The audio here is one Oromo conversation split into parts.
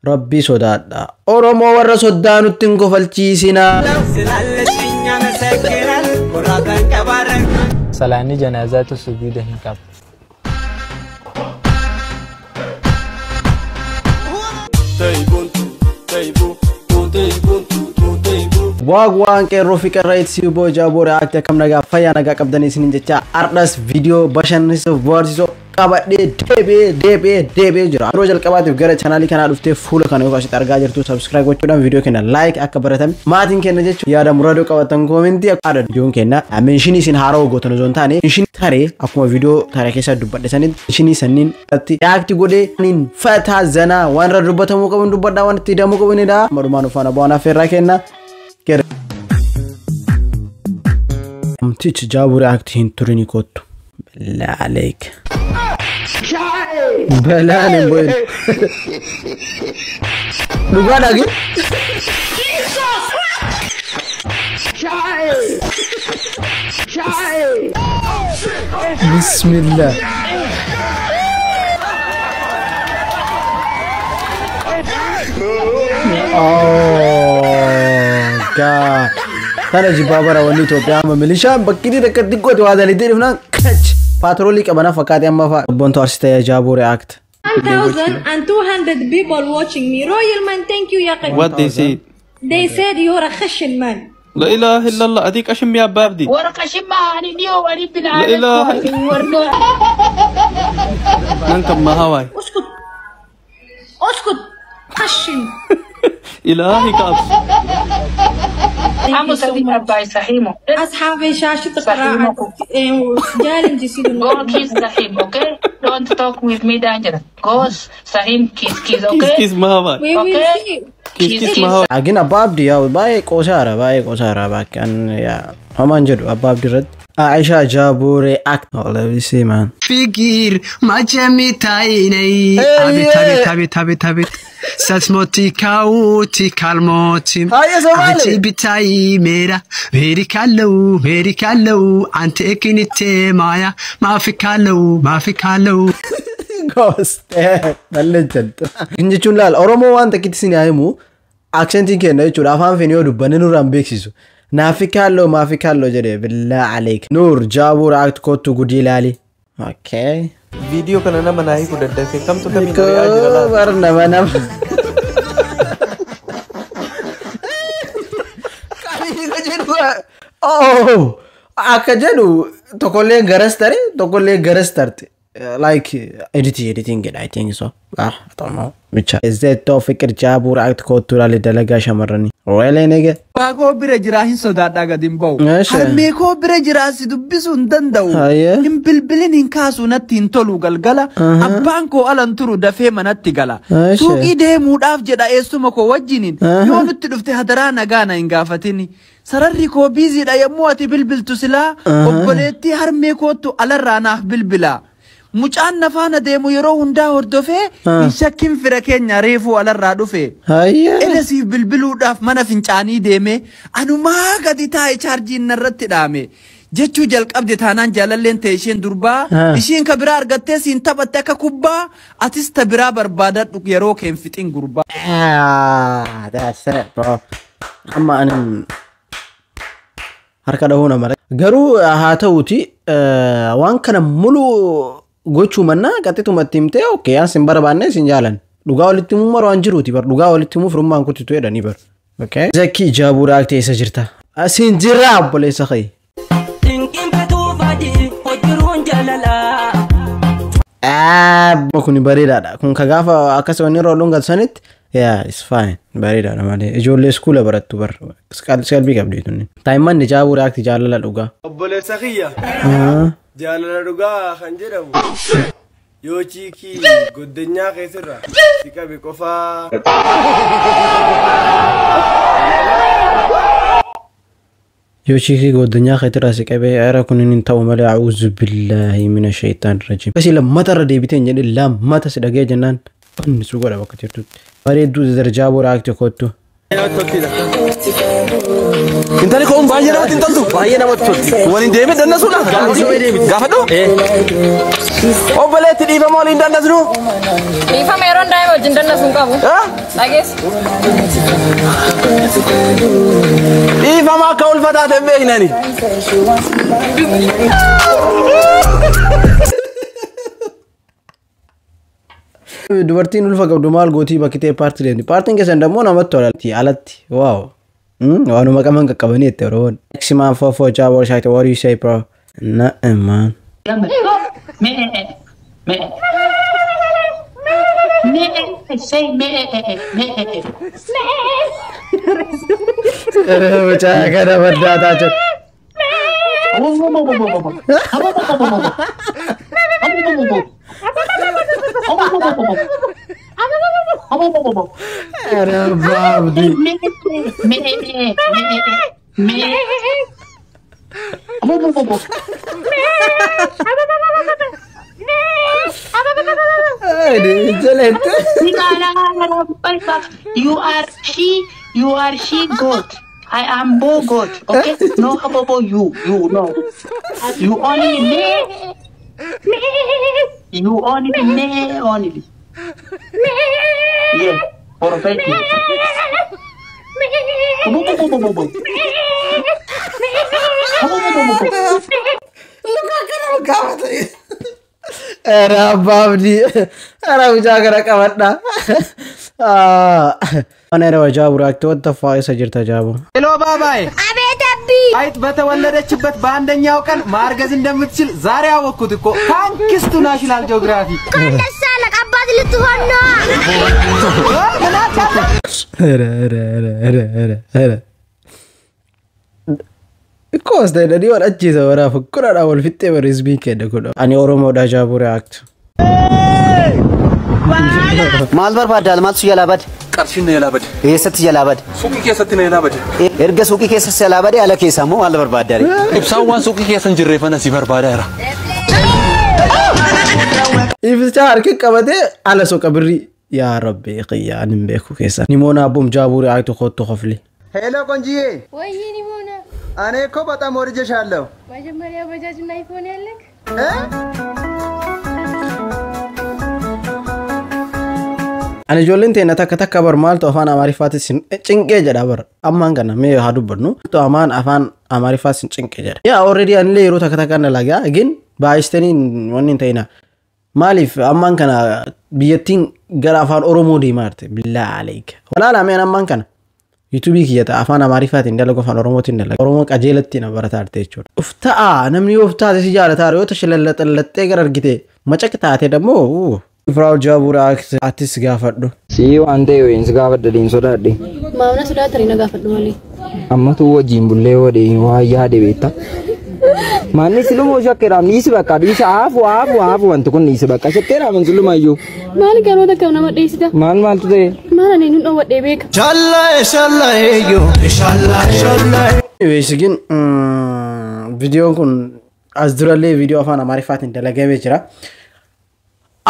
ربي صدادا أورمو ورا صدانو تنكو فالتيسنا سلاني جنازات السجود هنكاب واغوان كيرو فيك رايت سيبو جابو رياكت كم نغا فيا نغا قبدني سنين جتا اردس فيديو باشنس فورسو قبدي ديبي جرا روجل قبات غره چانالي كان دفته فول كان يوكاش ترغا جرتو سبسكرايب وچودان فيديو كنا لايك اكبرتم ماتين كن جچ يا دم رادو قبتن كومنتي اد فيديو كنا منشني سين هارو غوتن زونتاني منشن تاري اكو فيديو تاري كيسا دبد سنين منشني سنين اتي رياكت غودي نين فتا زنا وان ربتمو كون دبدا وان تيدمو كون دا مدمانو فانا بونا فيراكنا كير امتيش جابو رياكت هين توريني كوتو بالله عليك بلان بوين لغا داغي بسم الله God. Tana jibabara wani to piyama milisha bakiri da kadiko to hada lidiri funa catch patroli ka bana fakati amma fa bonto arsita ya jabo react 1200 people watching me. Royal man, thank you ya qadi. What they say? They said you're a khashin man. لا إله إلا الله أديك أشم يا بابدي ورا خشن ما أنا ديو أنا بنا لا إله ننكب ما هواي اسكت خشن إلهي كاف أنا سوي أباي صحيمه أصحابي شاشة قراءة جالم جسيد Go kiss صحيم okay don't talk with me dangerous go صحيم kiss okay كيس ما هواي we will see كيس ما هواي agin ababdi ya bae kosara bakan ya amanjadu ababdi rad Aisha jabo react let me see man فكر ما جمي تايني أبي ساتموتي كاوتي كالموتي أبي بتاي ميرا ميري كالو أنت إكنتي مايا ما في كالو ghost legend injechun lal oromo wanta kitisini aimu accenting kenna jechuudha afaan feenii dubbanne nurraan beeksisu maafikallo jedhe billah alayk nur jaabu react kottu gudi ilaali okay فيديو كان أنا مناهي كودة في كم تكمل رياجي barnama oh akajadu tokolle garastarte like editing it I think so I don't know which is that topic jaabu react kottu ilaali dalaga shamarani really nigga Ko bira jira hin sodaadha gadin bow Masha. har me ko bira jira si dubbisun dandaw Haye. in bilbilin hin kaasu natti hin tolu galgala abbaan ko alan turu dafee manatti gala Masha. suuqii deemuudhaaf jedha eessuma ko wajjinin yoo nutti dhufte hadaraa nagaana hin gaafatini sararri koo biiziidha yommuu ati bilbiltu silaa obboleettii harmee koottu alarraa naaf bilbilaa mucaan nafaana deemu yeroo hundaa hordofee hin shakkin fira keenya reefuu alarraa dhufe hayya Edasiif bilbiluudhaaf mana fincaanii deeme anumaa gadi taa'e chaarjiin narratti dhaame jechuu jalqabde taanaan jaalalleen ta'e isheen durbaa isheen ka biraa argattee siin taphatte akka kubbaa atis ta biraa barbaadadhu yeroo keen fixin gurbaa that's it bro amma anan harka dhahuna mara garuu haa ta'uti waan kana mulu gochuu manna qaxxituma timte okay asin barbaanne sin jaalan dhugaa walitti muu maroo anjiruuti bar dhugaa walitti muu firummaan kutitu edhanii bar okay Zaki jaabu react isa jirta asin jirra obboleessa kay kun bareedaadha kun ka gaafa akkasuma inni rooluun galsanit yeah it's fine bareedaadha malee ijoollee iskuula barattu bar qalbii qabdi tunni taayimman jaabu react jaalala dhugaa obboleessa kiyya jaalala dhugaa kan jedhamu yoo chiikii goddanyaa keessirra si qabe qofaa يوشيكي goddanyaa khaytira si qabe ara kunin ta'u mala a'udhu billahi minash shaitanir rajim basi lamma tarra deebiteen jedhe lamma tas dhagee jennaan fanni su godha bakka jirtu bareedduu darjaa react kottu انت لك هم باينه ما تنتظروا باينه ما تنتظروا وين ديمي دنسوا لا غافدو او بلات دي فمول دنسوا دي فميرون دايما جندنا سونكابو ها لاجيس دي فما كول فتا تبينني dubartiin ulfa qabdu maal gootii bakkitee paartii deemti paartiin keessan dammoo namatti tolatti alatti waaw waanuma qaban qaqqabanii itti oroon maximum for job or shite what do you say bro nothing man say me bacaa kana baddaataa jiru You are she goat. I am bo goat. Okay? No habo you no. You only me. You only me only. Yeah, perfect. era babdi era ujagara kawadda ana wajab rakto what the fuck is jirta jabu hello babaay አቤት አቢ አይት በተወለደችበት በአንደኛው ቀን ማርገዝ እንደምትችል ዛሬ አወኩት እኮ ታንክስ ቱ ናሽናል ጂኦግራፊ ከነሳለ አባት ልትሆን ነው Because they don't even achieve the wara fukura da wal fitte bar isbi ke da kudo ani oromo da jabu react malbar badal mat su yalabad قرشين يلابد يست يلابد سوقي كيستين يلابد ارجع سوقي كيس يلابد على كيسه مو malbar badal ابساوان سوقي كيسن جريفنا سيفر بادارا iftar ke kabade ala so kabri ya rabbi qiyanin beku kesa nimona bum jabu react khotto khofli ሄሎ ቆንጂዬ ወይኔ ሆነ እኔ እኮ በጣም ወርጀሻለሁ መጀመሪያ በጃጅ እና አይፎን ያለክ ani jollin te nata kata kabar mal to afan amari fatis cinke jada bar amman kana me hadu barnu to aman afan amari fatis cinke jada ya already an le rota kata kana laga again ba isteni wonin tayna malif amman kana biyatin gara afan oromo di marte billah alayk wala la men amman kana YouTube kiyata afan amari fatin dalago afan oromo tin dalago oromo qajelatti na baratarte chod ufta namni ufta si jala taro to shalallatte garar gite macaktaate demo Frau Jabur artist gaafadhu. Si wante wins gaafadhu din sodaadhe. Maamna sodaatari na gaafadhu malee. Amma tu wajjin bullee wade waa yaade beekta. Manni silumoo shakkeeraam niisi bakka dhiisa aafu wanti kun niisi bakka shakkeeraam hin silumayyuu. Maal ganoota kam nama dheessita? Maaltu ta'e? Maal ani nun dhowwadhee beeka. Weesigin viidiyoon kun as durallee viidiyoo afaan Amaariffaatiin dalagamee jira.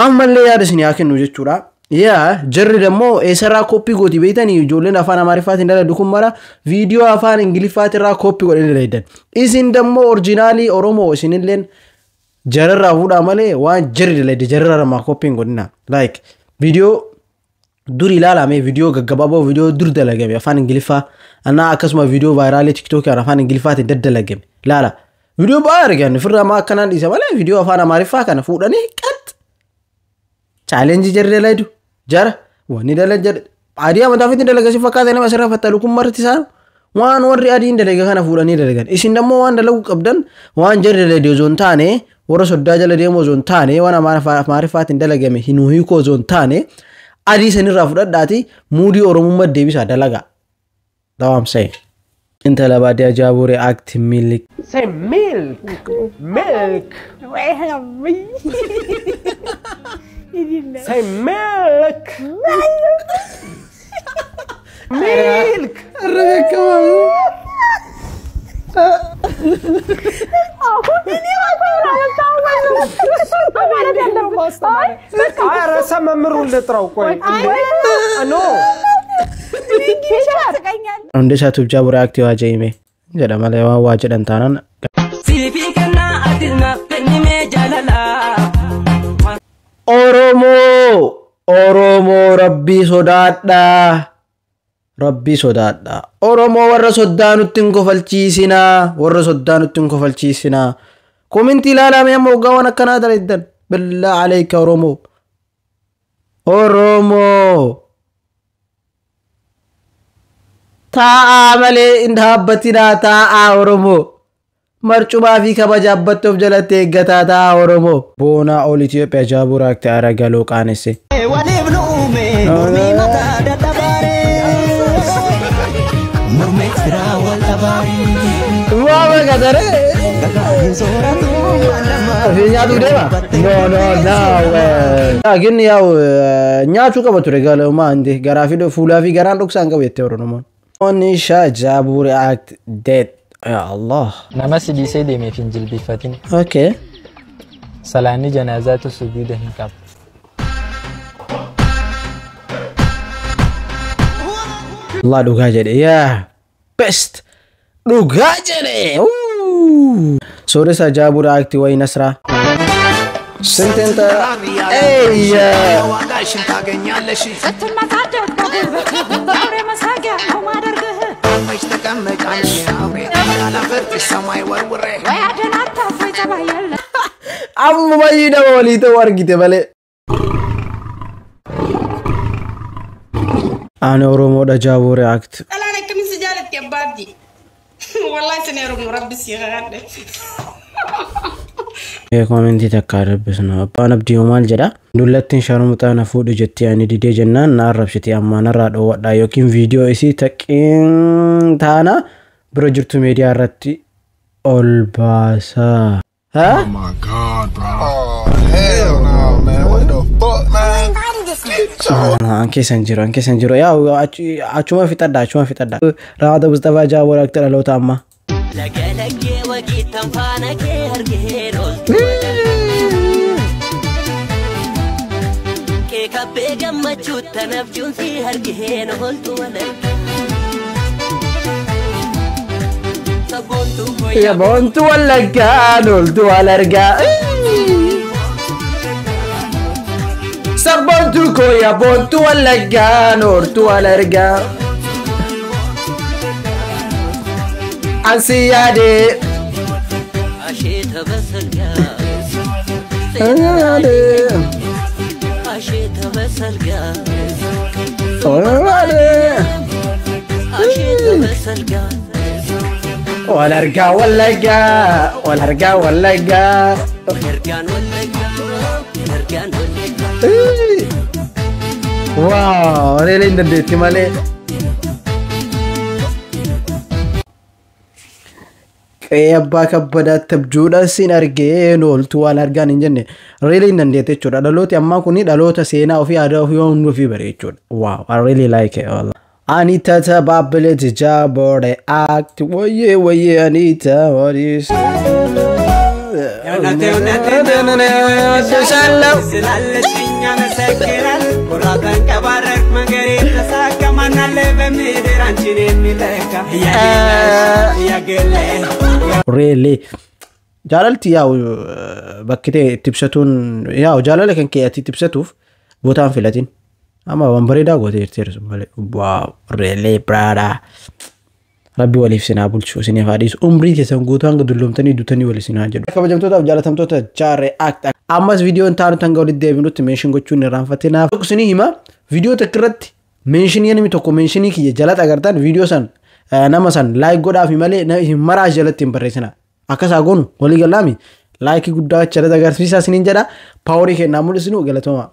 Ammallee yaada isin yaa kennu jechuudha. Yaa jarri dammoo eessarraa koppii gooti beektanii ijoolleen afaan Amaariffaatiin dalagdu kun mara viidiyoo afaan Ingiliffaatirraa koppii godhanii dalagdan. Isin dammoo orjinaalii Oromoo isinilleen jararraa fuudhaa malee waan jarri dalagde jarrarraa koppiin godhina. Like viidiyoo dur ilaalame viidiyoo gaggabaaboo viidiyoo dur dalagame afaan Ingiliffaa annaa akkasuma viidiyoo vaayiraalii TikTokii afaan Ingiliffaatiin daddalagame. Laala viidiyoo baay'ee argan firraa maa akkanaan dhiisa malee viidiyoo afaan Amaariffaa kana fuudhanii challenge jarri dalagdu jara wani dalagdu adiya matafitin dalagasi fakkaate nama sirra fattalu kun marti isaan waan warri adiin dalaga kana fuudhanii dalagan isin dammoo waan dalagu qabdan waan jarri dalagdu zoon taane warra soddaa jala deemoo zoon taane waan Amaariffaatiin dalagame hinuu hiikoo zoon taane adii sanirraa fudhadhaati muudii Oromummaa deebisaa dalaga. That's what I'm saying. Inta la baadiyaa Jaabure act milk. Say milk. Milk. Say milk. Milk. I rasa member ul letrau koi. No. Hundi isaatuuf jaabu reaaktii waa je'ime jedha malee waa jedhan taanaan. Oromoo rabbii sodaadhaa. Rabbii sodaadhaa. Oromoo warra soddaa nutti hin kofalchiisinaa. Kominti ilaalamee amma hoggaawwan akkanaa tareeddan. Billaa aleeka Oromoo. Taa'aa malee hin dhaabbatinaa taa'aa Oromoo. Marcumaa fi kabaja abbattuuf jalatti eeggataa taa'aa Oromoo. Boonaa ol Itoophiyaa jaabuu reaaktii ara galoo qaanesse. Waa gadare. Nyaatu deema? No. Laakiin yaa'u nyaachuu qaba ture galuma ande garaa fi fuulaa fi garaan dhoksaan qabu jettee Oromoon. Onisha jaabuu react dead. Ya Allah. Nama sidisee deemee fi hin jilbifatin. Okay. Salaanni janaazaatu sujuuda hin qabu. Allah dhugaa jedhe yaa best dhugaa jedhe. Sooressa jaabuu react wayi nasraa. Sententa amma yida wali to wargite bale ana Oromoo da jaabuu react ala nak min sijalat ke babdi wallahi saneeru rabbi si xaade commenti takkaarabisna abbaan abdii maal jedha dullattiin sharmuxaa na fuudhu jettee ani didee jennaan na arrabsiti amma narraa dhoowwadhaa yookiin viidiyoo isii taqiin taana bira jirtu miidiyaa irratti ol baasaa. Oh my god, bro. Oh hell no, man. What the fuck, man? Anche sanjiro. Ya, achuma fitadda. Raada Mustafa jaabuu react dhaloota amma. Ya bontu walaga noltu alarga. Sabontu ko ya bontu walaga noltu alarga. Ansiyade. Ashita basalga. Ashita basalga. Ashita basalga. والارجع واو ريلي نديتي مالي كيابا كبدا تبجودا سينارجين ولتو والارجان انجن ريلي نديتي تشودا دلوتي اما كوني دلوتا سينا وفي ادا وفي في بريتشود واو I really like it والله Anita tababelet jaabuu react waye Anita what is really jaalalti yaa'u bakkitee tibsatuun yaa'u jaalala kan keeyyaatti tibsatuuf bootaan filatin amma waan bareedaa gootee jirteersu malee wow really brada rabbi waliif sinaa bulchu isiniif haadhiisu umrii keessan guutuu hanga dulloomtanii duutanii wali sinaa jedhu kabajamtootaaf jaalatamtoota jaarre act ammas viidiyoon taanu tanga walitti deebinutti meenshin gochuun irraanfatinaa isinii hima viidiyoo takka irratti meenshinii namni tokko meenshinii kiyya jalatti agartan viidiyoo san nama san laayik godhaafi malee maraas jalatti hin barreessina akkasaa goonu walii galaami laayikii guddaa jalatti agarsiisaa isiniin jedha paaworii kennaa mul'isinu galatooma